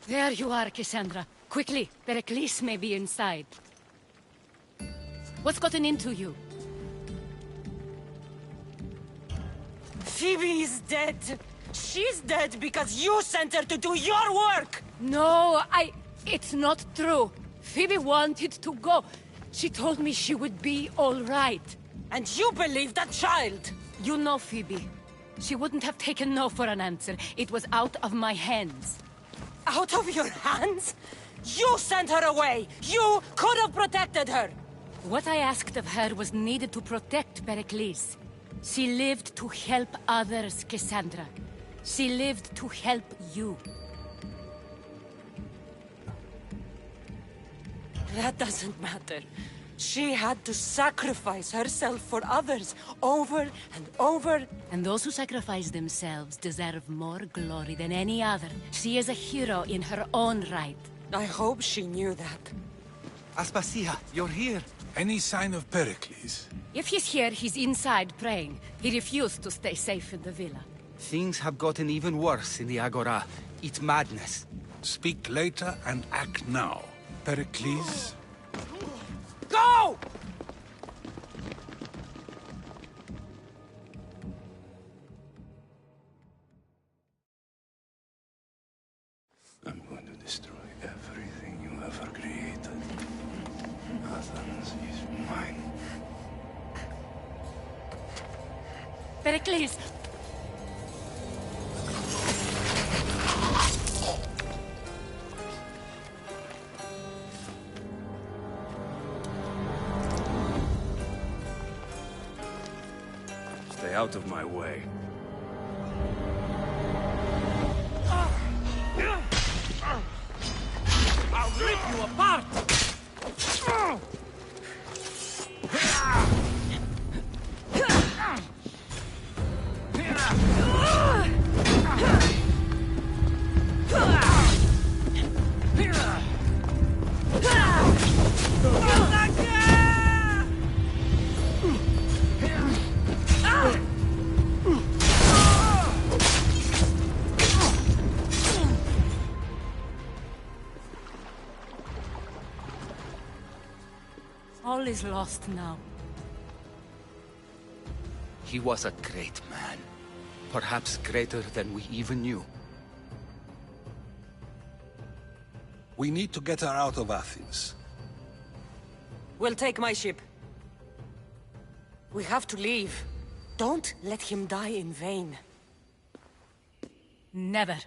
There you are, Cassandra. Quickly, Pericles may be inside. What's gotten into you? Phoebe is dead. She's dead because you sent her to do your work! No, it's not true. Phoebe wanted to go. She told me she would be all right. And you believe that child? You know Phoebe. She wouldn't have taken no for an answer. It was out of my hands. Out of your hands? You sent her away! You could have protected her! What I asked of her was needed to protect Pericles. She lived to help others, Cassandra. She lived to help you. That doesn't matter. She had to sacrifice herself for others, over and over. And those who sacrifice themselves deserve more glory than any other. She is a hero in her own right. I hope she knew that. Aspasia, you're here. Any sign of Pericles? If he's here, he's inside praying. He refused to stay safe in the villa. Things have gotten even worse in the Agora. It's madness. Speak later and act now. Pericles? Go! I'm going to destroy everything you ever created. Athens is mine. Pericles! Stay out of my way. I'll rip you apart! All is lost now. He was a great man. Perhaps greater than we even knew. We need to get her out of Athens. We'll take my ship. We have to leave. Don't let him die in vain. Never.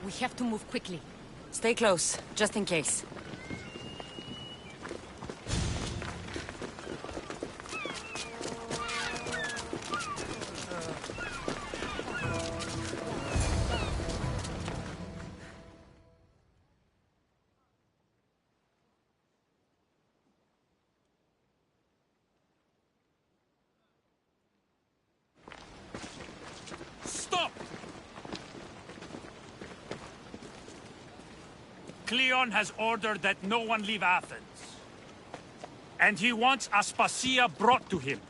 We have to move quickly. Stay close, just in case. Cleon has ordered that no one leave Athens. And he wants Aspasia brought to him.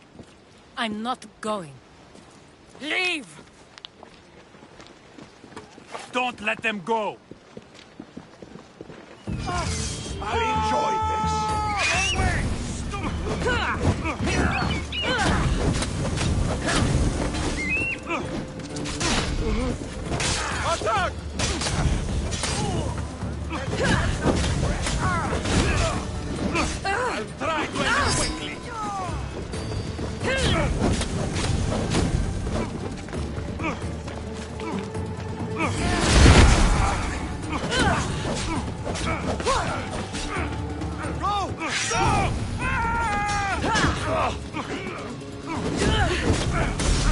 I'm not going. Leave! Don't let them go. I'll enjoy this. Attack! I'll try to end quickly.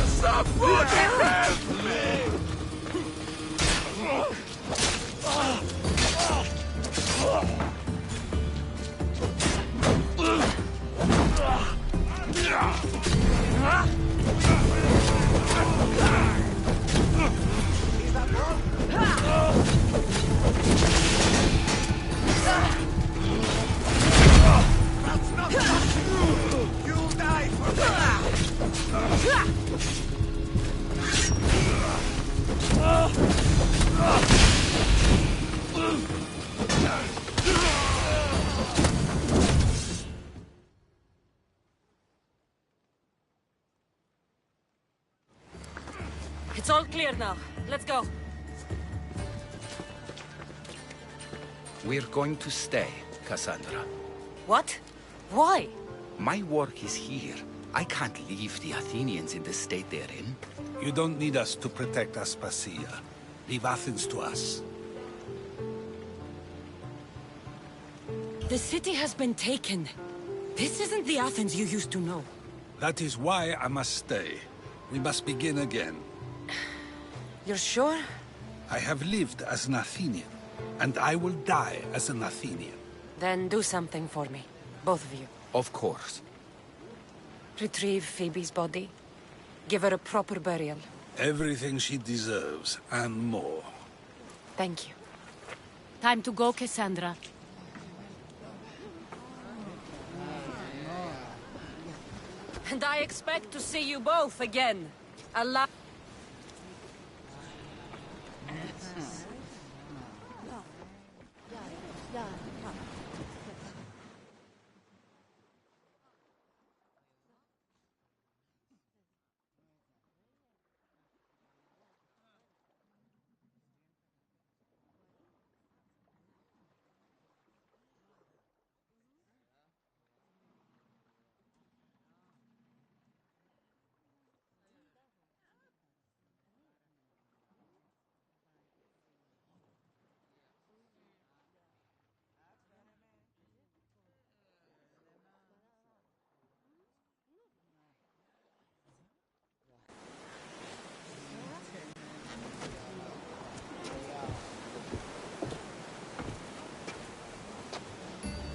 Stop pushing me! That's not you'll die for It's all clear now. Let's go. We're going to stay, Cassandra. What? Why? My work is here. I can't leave the Athenians in the state they're in. You don't need us to protect Aspasia. Leave Athens to us. The city has been taken. This isn't the Athens you used to know. That is why I must stay. We must begin again. You're sure? I have lived as an Athenian, and I will die as an Athenian. Then do something for me. Both of you. Of course. Retrieve Phoebe's body. Give her a proper burial. Everything she deserves, and more. Thank you. Time to go, Cassandra. And I expect to see you both again. Allah.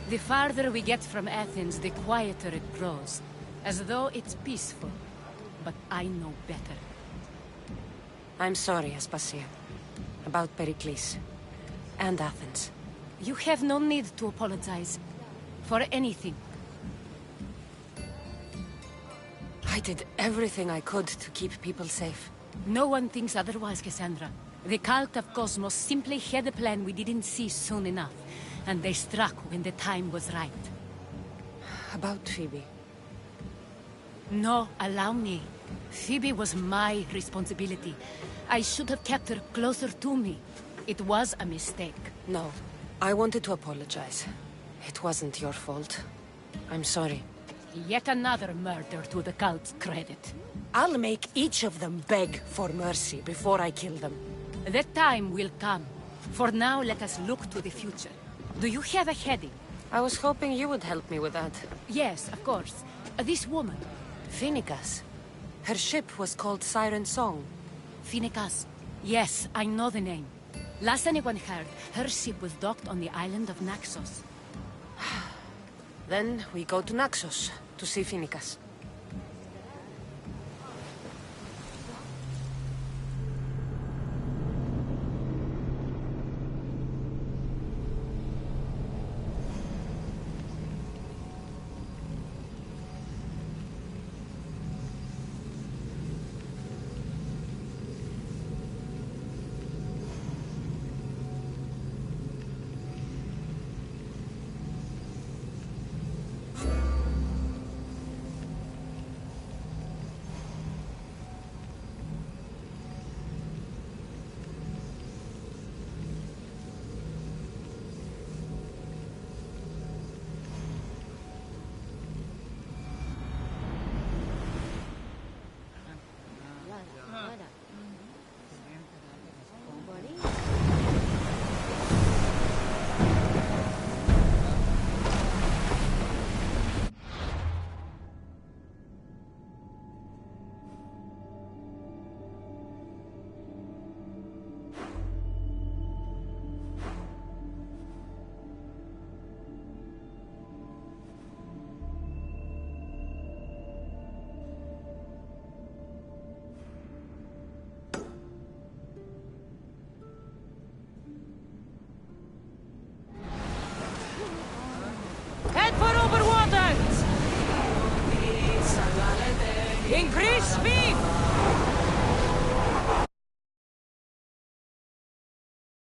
The farther we get from Athens, the quieter it grows. As though it's peaceful. But I know better. I'm sorry, Aspasia. About Pericles. And Athens. You have no need to apologize. For anything. I did everything I could to keep people safe. No one thinks otherwise, Cassandra. The cult of Cosmos simply had a plan we didn't see soon enough. And they struck when the time was right. About Phoebe. No, allow me. Phoebe was my responsibility. I should have kept her closer to me. It was a mistake. No. I wanted to apologize. It wasn't your fault. I'm sorry. Yet another murder to the cult's credit. I'll make each of them beg for mercy before I kill them. That time will come. For now, let us look to the future. Do you have a heading? I was hoping you would help me with that. Yes, of course. This woman. Finicas. Her ship was called Siren Song. Finicas. Yes, I know the name. Last anyone heard, her ship was docked on the island of Naxos. Then we go to Naxos to see Finicas. Head for over water! Increase speed!